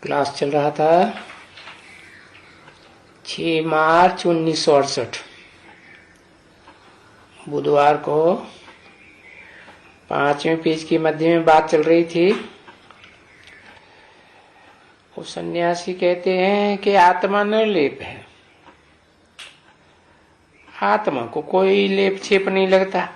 Class चल रहा था 6 मार्च 1968 बुधवार को 5वें पेज के मध्य में बात चल रही थी। वो सन्यासी कहते हैं कि आत्मा निर्लेप है, आत्मा को कोई लेप छेप नहीं लगता।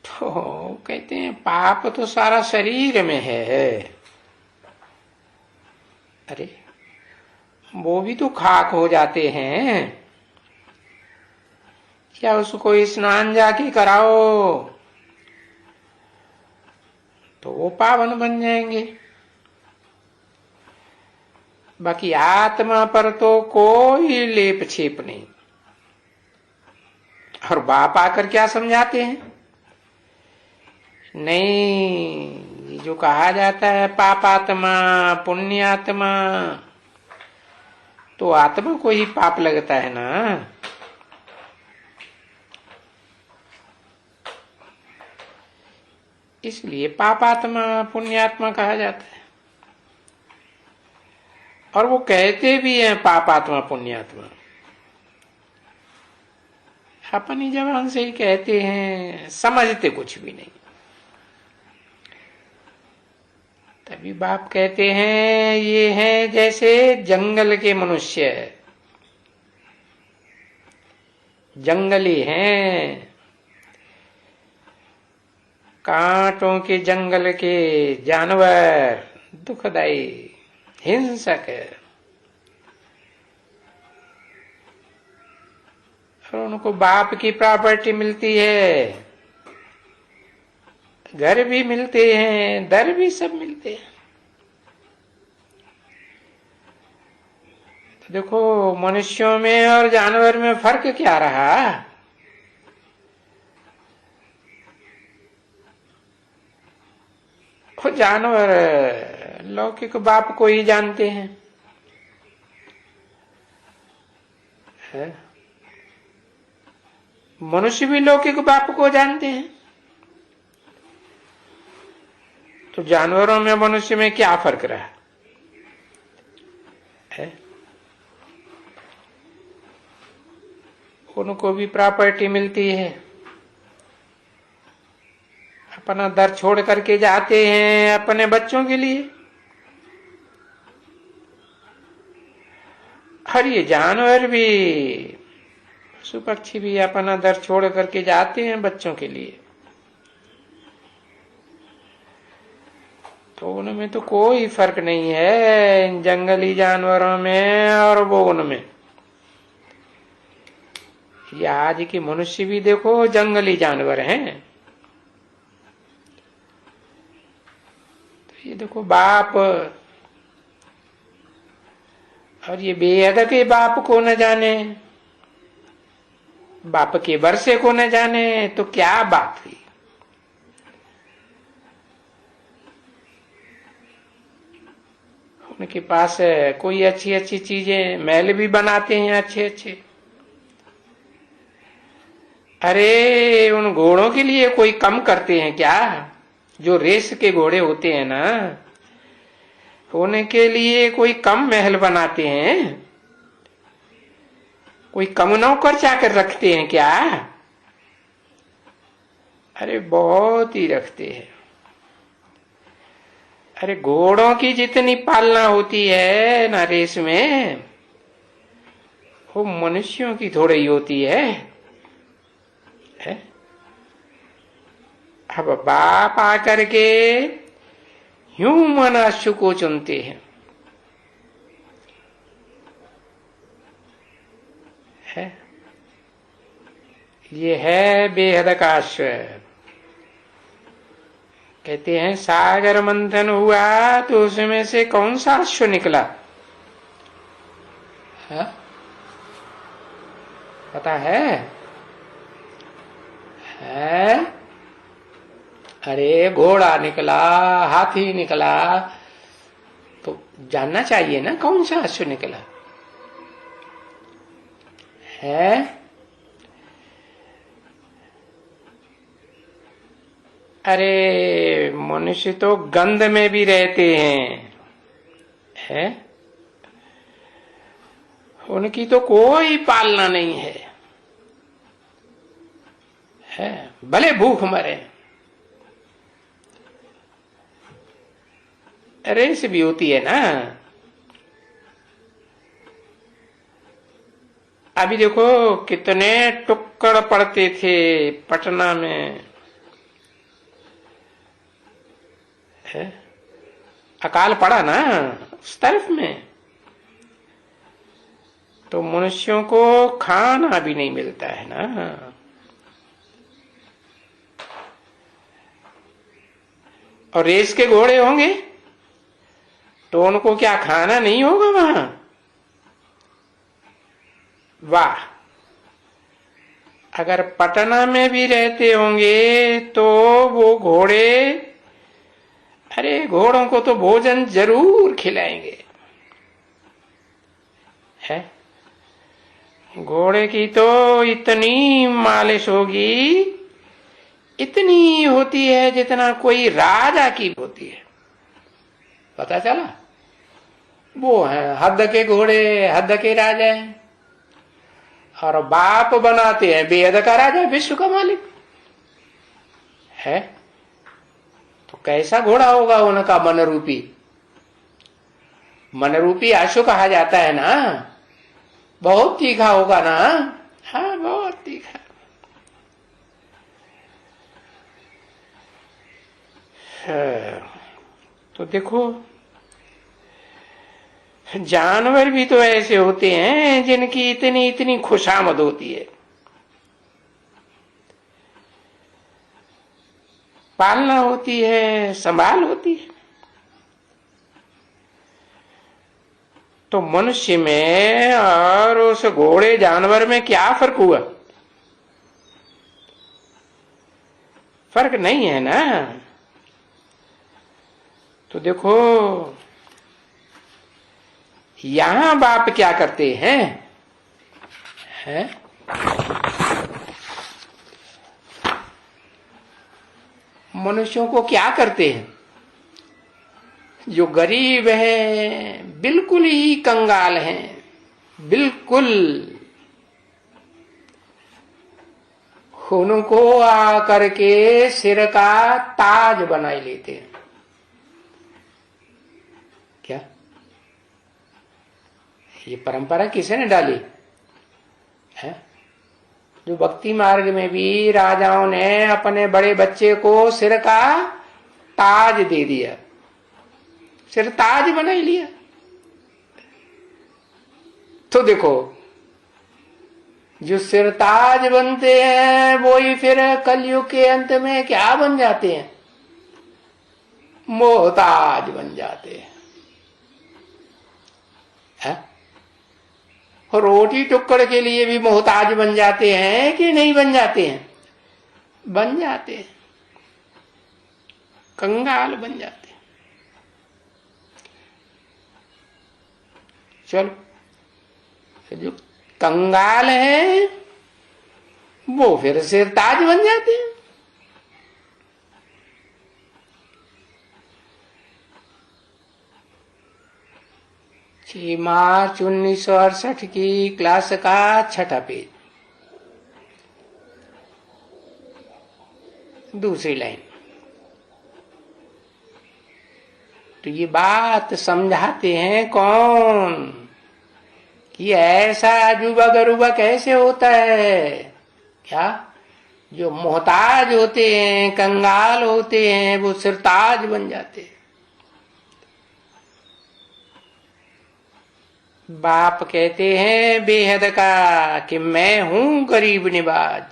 तो कहते हैं पाप तो सारा शरीर में है। अरे वो भी तो खाक हो जाते हैं, क्या उसको स्नान जाके कराओ तो वो पावन बन जाएंगे। बाकी आत्मा पर तो कोई लेप छेप नहीं। और बाप आकर क्या समझाते हैं, नहीं, ये जो कहा जाता है पापात्मा पुण्यात्मा, तो आत्मा को ही पाप लगता है ना। इसलिए पापात्मा पुण्यात्मा कहा जाता है। और वो कहते भी हैं पापात्मा पुण्यात्मा, अपनी जबान से ही कहते हैं, समझते कुछ भी नहीं। तभी बाप कहते हैं ये हैं जैसे जंगल के मनुष्य, जंगली हैं, कांटों के जंगल के जानवर, दुखदाई, हिंसक है। और उनको बाप की प्रॉपर्टी मिलती है, घर भी मिलते हैं, दर भी सब मिलते हैं। तो देखो मनुष्यों में और जानवर में फर्क क्या रहा। वो जानवर लौकिक बाप को ही जानते हैं, है? मनुष्य भी लौकिक बाप को जानते हैं। तो जानवरों में मनुष्य में क्या फर्क रहा है? उनको भी प्रॉपर्टी मिलती है, अपना दर छोड़ करके जाते हैं अपने बच्चों के लिए। और ये जानवर भी, पशु पक्षी भी अपना दर छोड़ करके जाते हैं बच्चों के लिए। तो उनमें तो कोई फर्क नहीं है, इन जंगली जानवरों में और वो उनमें। ये आज के मनुष्य भी देखो जंगली जानवर हैं। तो ये देखो बाप, और ये बेअदब के बाप को न जाने, बाप के वर्षे को न जाने तो क्या बात हुई। उनके पास कोई अच्छी अच्छी चीजें, महल भी बनाते हैं अच्छे अच्छे। अरे उन घोड़ों के लिए कोई कम करते हैं क्या? जो रेस के घोड़े होते हैं ना, उनके लिए कोई कम महल बनाते हैं? कोई कम नौकर चाकर रखते हैं क्या? अरे बहुत ही रखते हैं। अरे घोड़ों की जितनी पालना होती है ना रेस में, वो मनुष्यों की थोड़ी होती है? अब बाप आकर के यूं मनुष्य को चुनते हैं, है? ये है बेहद का आश्रय। कहते हैं सागर मंथन हुआ तो उसमें से कौन सा अश्व निकला है? पता है? अरे घोड़ा निकला, हाथी निकला, तो जानना चाहिए ना कौन सा अश्व निकला है। अरे मनुष्य तो गंध में भी रहते हैं, उनकी तो कोई पालना नहीं है, भले भूख मरे। रेस भी होती है ना। अभी देखो कितने टुक्कड़ पड़ते थे पटना में, अकाल पड़ा ना उस तरफ में, तो मनुष्यों को खाना भी नहीं मिलता है ना। और रेस के घोड़े होंगे तो उनको क्या खाना नहीं होगा वहां? वाह, अगर पटना में भी रहते होंगे तो वो घोड़े, अरे घोड़ों को तो भोजन जरूर खिलाएंगे, है। घोड़े की तो इतनी मालिश होगी, इतनी होती है जितना कोई राजा की होती है। पता चला? वो है हद के घोड़े, हद के राजा हैं, और बाप बनाते हैं बेहद का राजा, विश्व का मालिक है। तो कैसा घोड़ा होगा उनका? मन रूपी, मन रूपी आशु कहा जाता है ना, बहुत तीखा होगा ना। हाँ, बहुत तीखा। तो देखो जानवर भी तो ऐसे होते हैं जिनकी इतनी इतनी खुशामद होती है, पालना होती है, संभाल होती है। तो मनुष्य में और उस घोड़े जानवर में क्या फर्क हुआ? फर्क नहीं है ना। तो देखो यहां बाप क्या करते हैं, मनुष्यों को क्या करते हैं? जो गरीब है, बिल्कुल ही कंगाल हैं, बिल्कुल, उनको आकर के सिर का ताज बनाए लेते हैं। क्या ये परंपरा किसने डाली है? जो भक्ति मार्ग में भी राजाओं ने अपने बड़े बच्चे को सिर का ताज दे दिया, सिर ताज बना ही लिया। तो देखो जो सिर ताज बनते हैं वो ही फिर कलयुग के अंत में क्या बन जाते हैं? मोहताज बन जाते हैं। और रोटी टुक्कड़ के लिए भी मोहताज बन जाते हैं कि नहीं बन जाते हैं? बन जाते हैं, कंगाल बन जाते हैं। चलो जो कंगाल है वो फिर सिरताज बन जाते हैं। 6 मार्च 1968 की क्लास का 6ठा पेज, दूसरी लाइन। तो ये बात समझाते हैं कौन कि ऐसा अजूबा गरूबा कैसे होता है? क्या जो मोहताज होते हैं, कंगाल होते हैं, वो सिरताज बन जाते हैं। बाप कहते हैं बेहद का कि मैं हूं गरीब निवाज,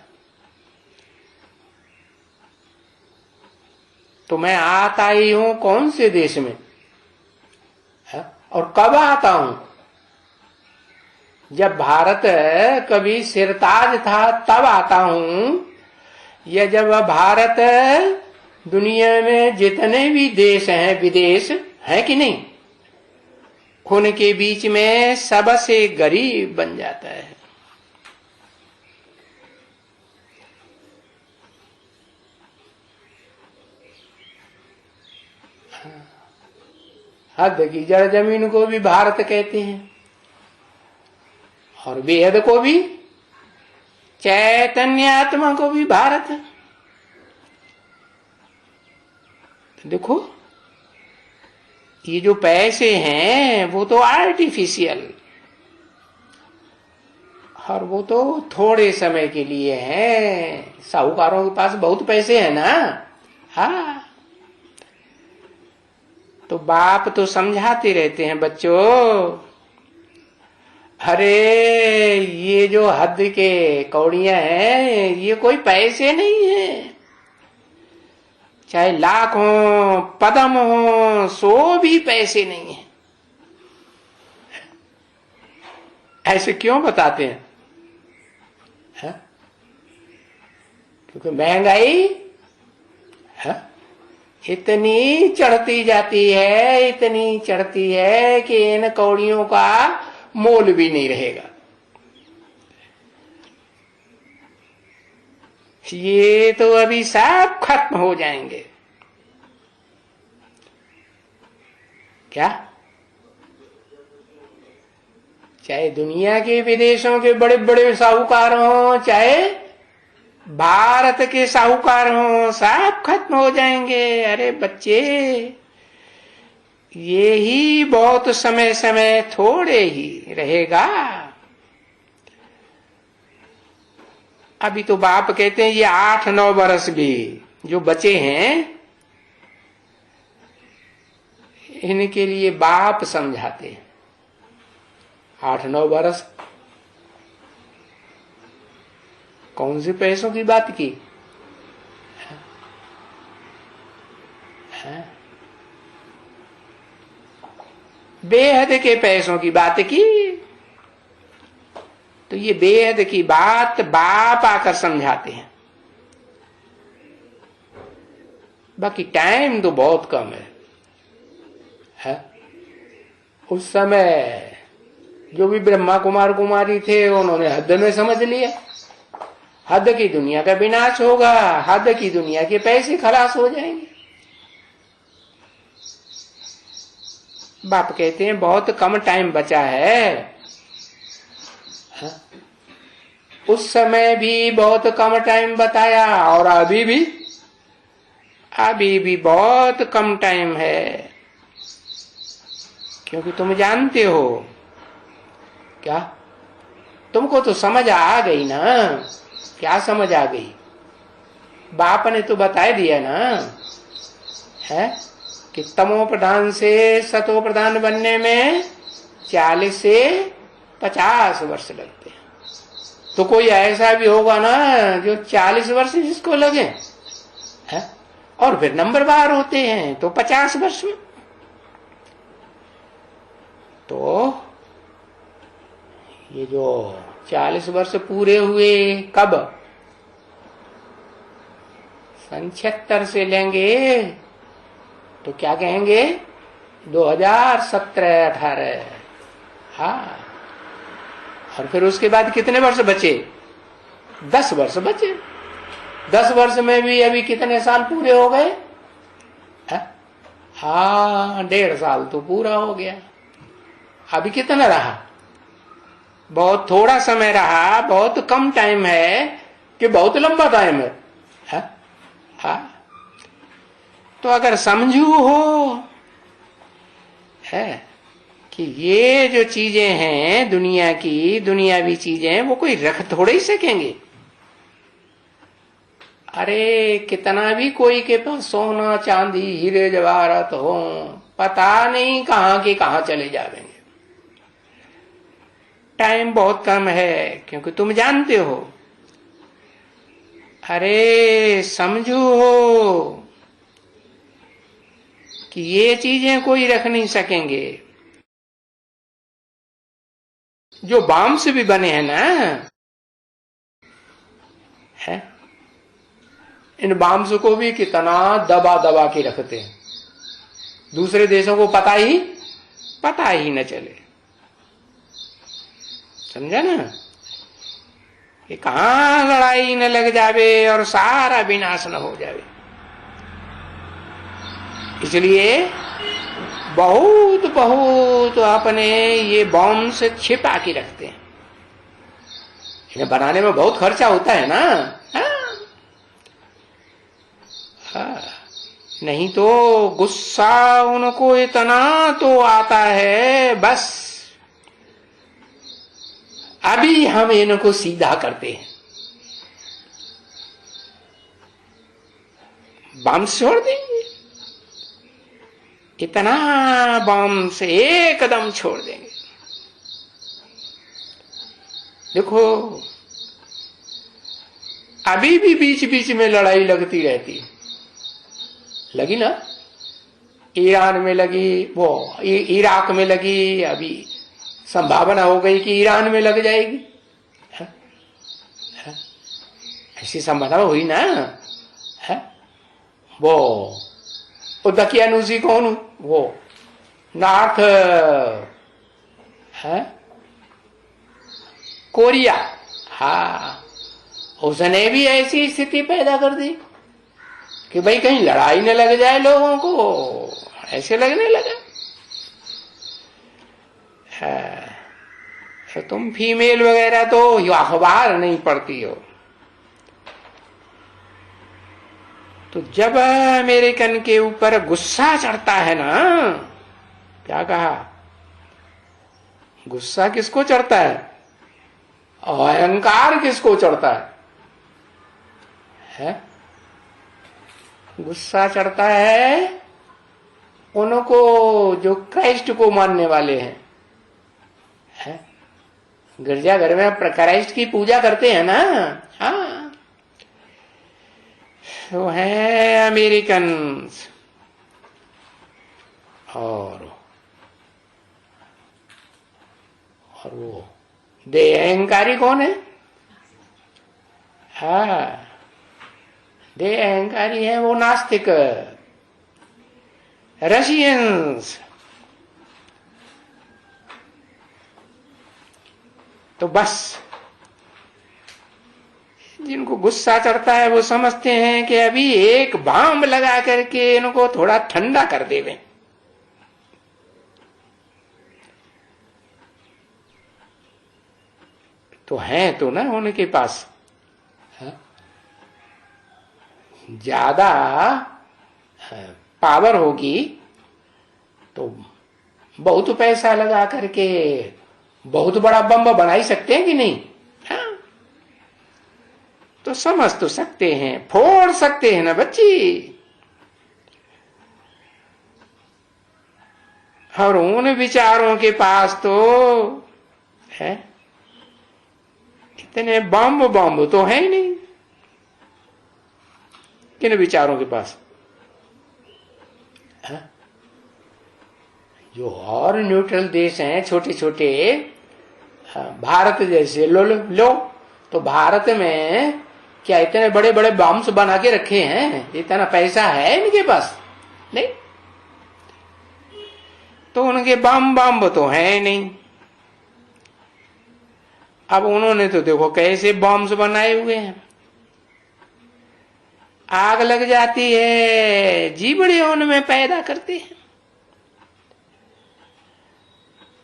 तो मैं आता ही हूं कौन से देश में है? और कब आता हूं? जब भारत कभी सिरताज था तब आता हूं, या जब भारत दुनिया में जितने भी देश हैं, विदेश है कि नहीं, उनके बीच में सबसे गरीब बन जाता है। हद की जड़ जमीन को भी भारत कहते हैं, और बेहद को भी, चैतन्य आत्मा को भी भारत। तो देखो, ये जो पैसे हैं वो तो आर्टिफिशियल, और वो तो थोड़े समय के लिए हैं। साहूकारों के पास बहुत पैसे हैं ना। हाँ, तो बाप तो समझाते रहते हैं, बच्चों अरे ये जो हद के कौड़ियां हैं ये कोई पैसे नहीं है, चाहे लाख हो पदम हो सो भी पैसे नहीं है। ऐसे क्यों बताते हैं? है? क्योंकि महंगाई इतनी चढ़ती जाती है, इतनी चढ़ती है कि इन कौड़ियों का मोल भी नहीं रहेगा। ये तो अभी सब खत्म हो जाएंगे। क्या? चाहे दुनिया के विदेशों के बड़े बड़े साहूकार हों, चाहे भारत के साहूकार हों, सब खत्म हो जाएंगे। अरे बच्चे, ये ही बहुत समय समय थोड़े ही रहेगा। अभी तो बाप कहते हैं ये 8-9 बरस भी जो बचे हैं इनके लिए बाप समझाते हैं। 8-9 बरस कौन से पैसों की बात की? बेहद के पैसों की बात की। तो ये बेहद की बात बाप आकर समझाते हैं। बाकी टाइम तो बहुत कम है? उस समय जो भी ब्रह्मा कुमार कुमारी थे उन्होंने हद में समझ लिया, हद की दुनिया का विनाश होगा, हद की दुनिया के पैसे खलास हो जाएंगे। बाप कहते हैं बहुत कम टाइम बचा है। उस समय भी बहुत कम टाइम बताया और अभी भी बहुत कम टाइम है। क्योंकि तुम जानते हो क्या, तुमको तो समझ आ गई ना। क्या समझ आ गई? बाप ने तो बता दिया ना है कि तमो प्रधान से सतो प्रधान बनने में 40 से 50 वर्ष लगते हैं। तो कोई ऐसा भी होगा ना जो 40 वर्ष जिसको लगे है, और फिर नंबर बार होते हैं तो 50 वर्ष में। तो ये जो 40 वर्ष पूरे हुए कब? 76 से लेंगे तो क्या कहेंगे? 2017-18। हाँ, और फिर उसके बाद कितने वर्ष बचे? 10 वर्ष बचे। 10 वर्ष में भी अभी कितने साल पूरे हो गए? हाँ, 1.5 साल तो पूरा हो गया। अभी कितना रहा? बहुत थोड़ा समय रहा। बहुत कम टाइम है कि बहुत लंबा टाइम है? हाँ, तो अगर समझू हो है कि ये जो चीजें हैं दुनिया की, दुनियावी चीजें, वो कोई रख थोड़े ही सकेंगे। अरे कितना भी कोई के पास सोना चांदी हीरे जवाहरात हो, पता नहीं कहां के कहां चले जाएंगे। टाइम बहुत कम है, क्योंकि तुम जानते हो। अरे समझो हो कि ये चीजें कोई रख नहीं सकेंगे। जो बाम से भी बने हैं ना, है, इन बाम्स को भी कितना दबा दबा के रखते हैं, दूसरे देशों को पता ही न चले। समझा ना? कि कहां लड़ाई न लग जावे और सारा विनाश न हो जावे। इसलिए बहुत बहुत अपने ये बॉम्ब से छिपा के रखते हैं। इन्हें बनाने में बहुत खर्चा होता है ना। हाँ। नहीं तो गुस्सा उनको इतना तो आता है, बस अभी हम इनको सीधा करते हैं, बम छोड़ देंगे, इतना बम से एकदम छोड़ देंगे। देखो अभी भी बीच बीच में लड़ाई लगती रहती, लगी ना, ईरान में लगी, वो इराक में लगी, अभी संभावना हो गई कि ईरान में लग जाएगी। ऐसी संभावना हुई ना। है वो दकियानूसी कौन, वो नॉर्थ है कोरिया, हाँ, उसने भी ऐसी स्थिति पैदा कर दी कि भाई कहीं लड़ाई न लग जाए लोगों को, ऐसे लगने लगा। तो तुम फीमेल वगैरह तो अखबार नहीं पढ़ती हो, तो जब अमेरिकन के ऊपर गुस्सा चढ़ता है ना, क्या कहा, गुस्सा किसको चढ़ता है, अहंकार किसको चढ़ता है? गुस्सा चढ़ता है उनको जो क्राइस्ट को मानने वाले हैं, है? गिरजाघर में क्राइस्ट की पूजा करते हैं ना। हाँ, वो है अमेरिकन। और वो देह कौन है? हाँ, देह अहंकारी है वो नास्तिक, रशियंस। तो बस जिनको गुस्सा चढ़ता है वो समझते हैं कि अभी एक बम लगा करके इनको थोड़ा ठंडा कर देवें। तो है तो ना उनके पास ज्यादा पावर होगी तो बहुत पैसा लगा करके बहुत बड़ा बम बना ही सकते हैं कि नहीं? हाँ? तो समझ तो सकते हैं, फोड़ सकते हैं ना बच्ची। और उन विचारों के पास तो है इतने बम तो है ही नहीं। किन विचारों के पास? है? जो और न्यूट्रल देश हैं, छोटे छोटे, भारत जैसे लो तो भारत में क्या इतने बड़े बड़े बम्स बना के रखे हैं? इतना पैसा है इनके पास? नहीं। तो उनके बम तो है नहीं। अब उन्होंने तो देखो कैसे बम्स बनाए हुए हैं, आग लग जाती है, जीवड़े उनमें पैदा करते हैं,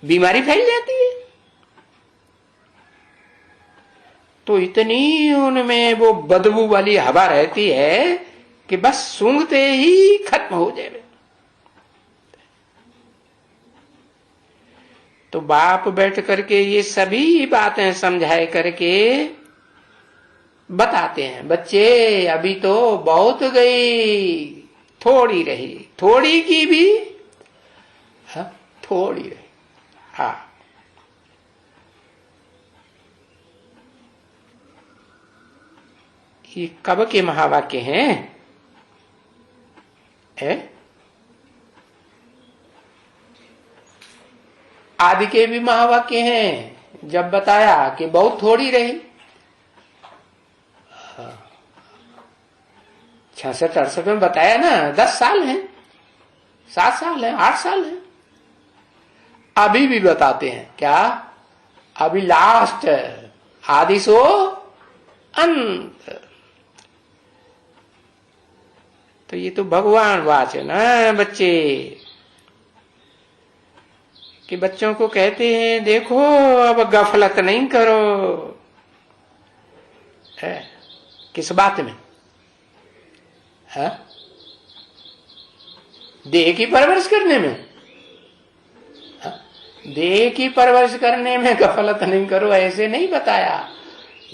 बीमारी फैल जाती है। तो इतनी उनमें वो बदबू वाली हवा रहती है कि बस सूंघते ही खत्म हो जाए। तो बाप बैठ करके ये सभी बातें समझाए करके बताते हैं, बच्चे अभी तो बहुत गई, थोड़ी रही, थोड़ी की भी थोड़ी रही। हाँ, ये कब के महावाक्य हैं? आदि के भी महावाक्य हैं। जब बताया कि बहुत थोड़ी रही, 66-68 में बताया ना, 10 साल है, 7 साल है, 8 साल है। अभी भी बताते हैं क्या? अभी लास्ट आदि सो अंत। तो ये तो भगवान वाच है ना बच्चे। कि बच्चों को कहते हैं देखो अब गफलत नहीं करो। है किस बात में? है देह की परवरिश करने में। देह की परवरिश करने में गफलत नहीं करो ऐसे नहीं बताया।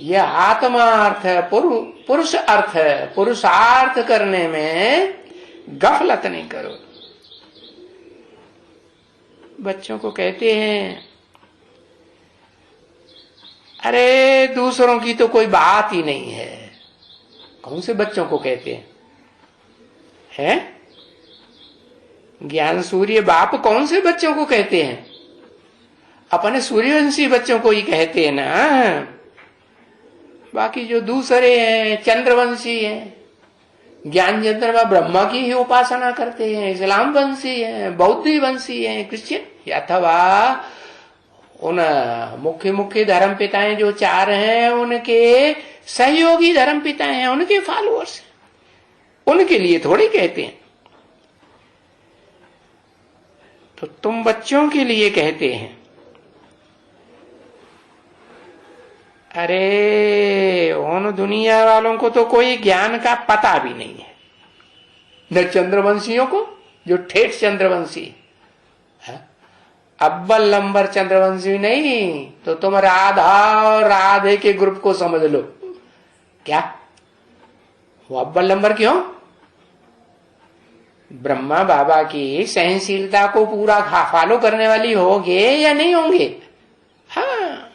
यह आत्मा अर्थ है, पुरुष अर्थ है। पुरुषार्थ करने में गफलत नहीं करो। बच्चों को कहते हैं अरे दूसरों की तो कोई बात ही नहीं है। कौन से बच्चों को कहते हैं? ज्ञान सूर्य बाप कौन से बच्चों को कहते हैं? अपने सूर्यवंशी बच्चों को ही कहते हैं ना। बाकी जो दूसरे हैं चंद्रवंशी हैं, ज्ञान चंद्रमा ब्रह्मा की ही उपासना करते हैं, इस्लाम वंशी हैं, बौद्धी वंशी हैं, क्रिश्चियन अथवा उन मुख्य मुख्य धर्म पिताएं जो चार हैं उनके सहयोगी धर्म पिताएं हैं, उनके फॉलोअर्स, उनके लिए थोड़ी कहते हैं। तो तुम बच्चों के लिए कहते हैं। अरे उन दुनिया वालों को तो कोई ज्ञान का पता भी नहीं है, न चंद्रवंशियों को जो ठेठ चंद्रवंशी। अव्वल नंबर चंद्रवंशी नहीं तो तुम राधा और राधे के ग्रुप को समझ लो। क्या वो अव्वल नंबर क्यों? ब्रह्मा बाबा की सहनशीलता को पूरा फॉलो करने वाली होंगे या नहीं होंगे? हाँ,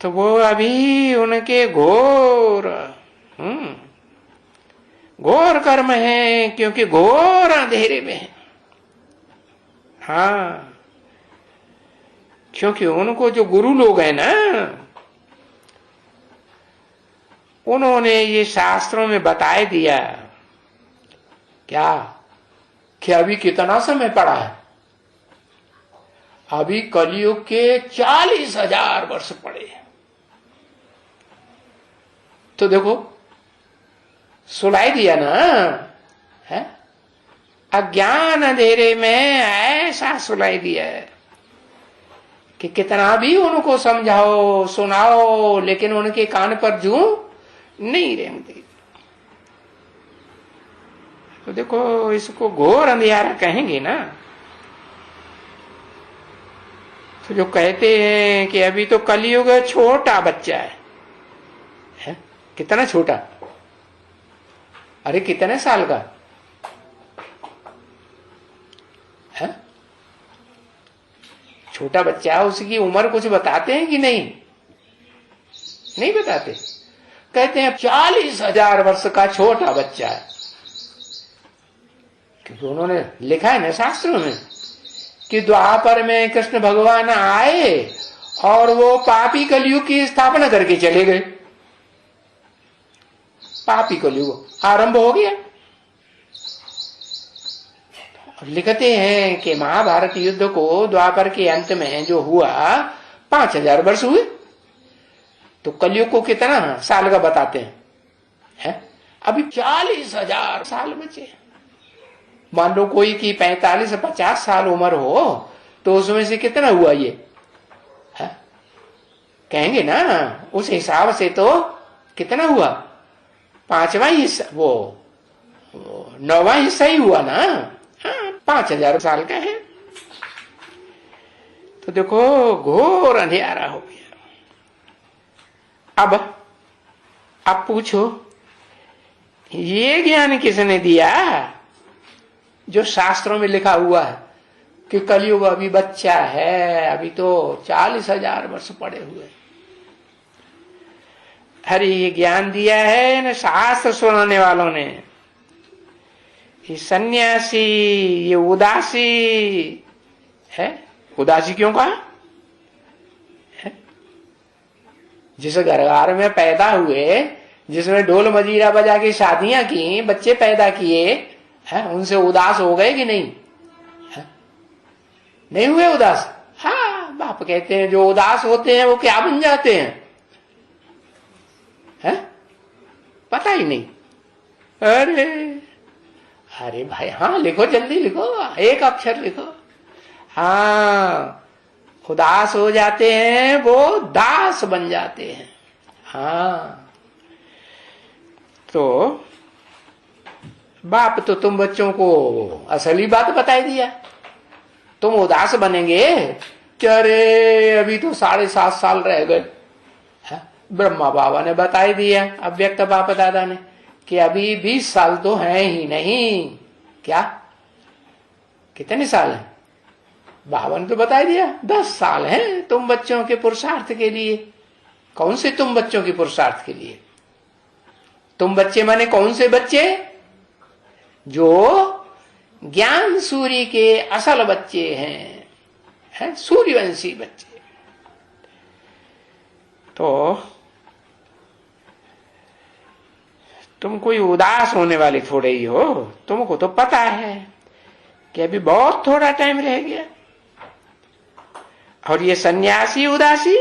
तो वो अभी उनके घोर घोर कर्म है, क्योंकि घोर अंधेरे में है। हाँ, क्योंकि उनको जो गुरु लोग हैं ना, उन्होंने ये शास्त्रों में बताए दिया क्या कि अभी कितना समय पड़ा है। अभी कलियुग के 40,000 वर्ष पड़े हैं। तो देखो सुनाई दिया ना, है अज्ञान अंधेरे में ऐसा सुनाई दिया है कि कितना भी उनको समझाओ सुनाओ लेकिन उनके कान पर जूं नहीं रेंगती। तो देखो इसको घोर अंधियारा कहेंगे ना। तो जो कहते हैं कि अभी तो कलियुग छोटा बच्चा है, कितना छोटा? अरे कितने साल का है? छोटा बच्चा, उसकी उम्र कुछ बताते हैं कि नहीं? नहीं बताते। कहते हैं 40,000 वर्ष का छोटा बच्चा है, क्योंकि उन्होंने लिखा है ना शास्त्रों में कि द्वापर में कृष्ण भगवान आए और वो पापी कलयुग की स्थापना करके चले गए। पापी कलयुग आरंभ हो गया। लिखते हैं कि महाभारत युद्ध को द्वापर के अंत में जो हुआ 5,000 वर्ष हुए, तो कलयुग को कितना साल का बताते हैं? अभी 40,000 साल बचे। मान लो कोई की 45 से 50 साल उम्र हो तो उसमें से कितना हुआ ये? है? कहेंगे ना उस हिसाब से तो कितना हुआ? 5वां हिस्सा, वो 9वां हिस्सा ही हुआ ना। हाँ, 5,000 साल का है। तो देखो घोर अंधेरा हो गया। अब पूछो ये ज्ञान किसने दिया जो शास्त्रों में लिखा हुआ है कि कलयुग अभी बच्चा है, अभी तो 40,000 वर्ष पड़े हुए। अरे ये ज्ञान दिया है ना शास्त्र सुनाने वालों ने। ये सन्यासी, ये उदासी है। उदासी क्यों कहा है? जिस घर में पैदा हुए, जिसमें ढोल मजीरा बजा के शादियां की, बच्चे पैदा किए है, उनसे उदास हो गए कि नहीं? है? नहीं हुए उदास? हाँ, बाप कहते हैं जो उदास होते हैं वो क्या बन जाते हैं? है? पता ही नहीं। अरे भाई, हाँ लिखो, जल्दी लिखो, एक अक्षर लिखो। हाँ, उदास हो जाते हैं, वो दास बन जाते हैं। हाँ, तो बाप तो तुम बच्चों को असली बात बताई दिया। तुम उदास बनेंगे कि अरे अभी तो 7.5 साल रह गए। ब्रह्मा बाबा ने बताई दिया, अव्यक्त बाप दादा ने, कि अभी 20 साल तो हैं ही नहीं। क्या कितने साल हैं? बाबा ने तो बता दिया 10 साल हैं तुम बच्चों के पुरुषार्थ के लिए। कौन से तुम बच्चों के पुरुषार्थ के लिए? तुम बच्चे माने कौन से बच्चे? जो ज्ञान सूर्य के असल बच्चे हैं, सूर्यवंशी बच्चे। तो तुम कोई उदास होने वाले थोड़े ही हो। तुमको तो पता है कि अभी बहुत थोड़ा टाइम रह गया। और ये सन्यासी उदासी,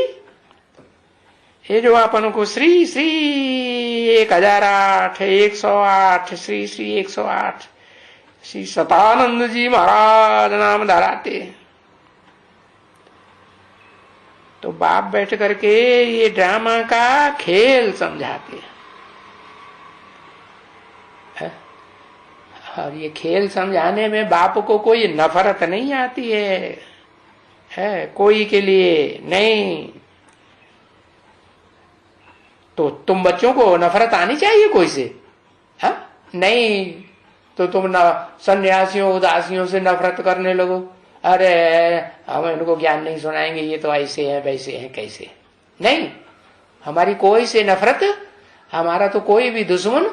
ये जो अपन को श्री श्री 1008, 108, श्री श्री 108 श्री सतानंद जी महाराज नाम धराते, तो बाप बैठ करके ये ड्रामा का खेल समझाते हैं। और ये खेल समझाने में बाप को कोई नफरत नहीं आती है कोई के लिए नहीं। तो तुम बच्चों को नफरत आनी चाहिए कोई से? हा? नहीं तो तुम सन्यासियों उदासियों से नफरत करने लगो। अरे हम इनको ज्ञान नहीं सुनाएंगे, ये तो ऐसे हैं वैसे हैं कैसे। नहीं, हमारी कोई से नफरत, हमारा तो कोई भी दुश्मन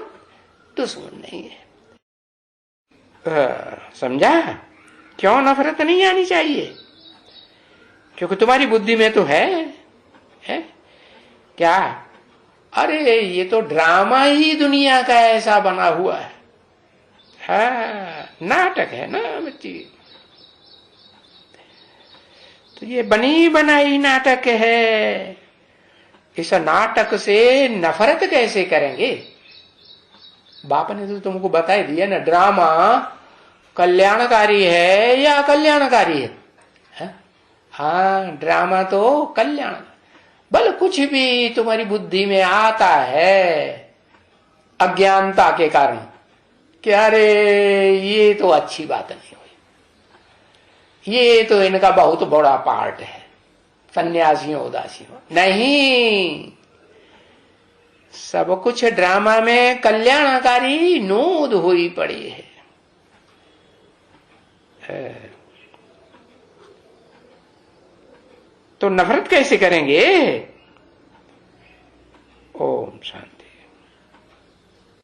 नहीं है। समझा? क्यों नफरत नहीं आनी चाहिए? क्योंकि तुम्हारी बुद्धि में तो है क्या? अरे ये तो ड्रामा ही दुनिया का ऐसा बना हुआ है। नाटक है ना बच्ची। तो ये बनी बनाई नाटक है। इस नाटक से नफरत कैसे करेंगे? बाप ने तो तुमको बता दिया ना, ड्रामा कल्याणकारी है या अकल्याणकारी है? हाँ, ड्रामा तो कल्याण। भले कुछ भी तुम्हारी बुद्धि में आता है अज्ञानता के कारण कि अरे ये तो अच्छी बात नहीं हुई, ये तो इनका बहुत बड़ा पार्ट है, सन्यासियों उदासियों। नहीं, सब कुछ ड्रामा में कल्याणकारी नोद हुई पड़ी है। तो नफरत कैसे करेंगे? ओम शांति।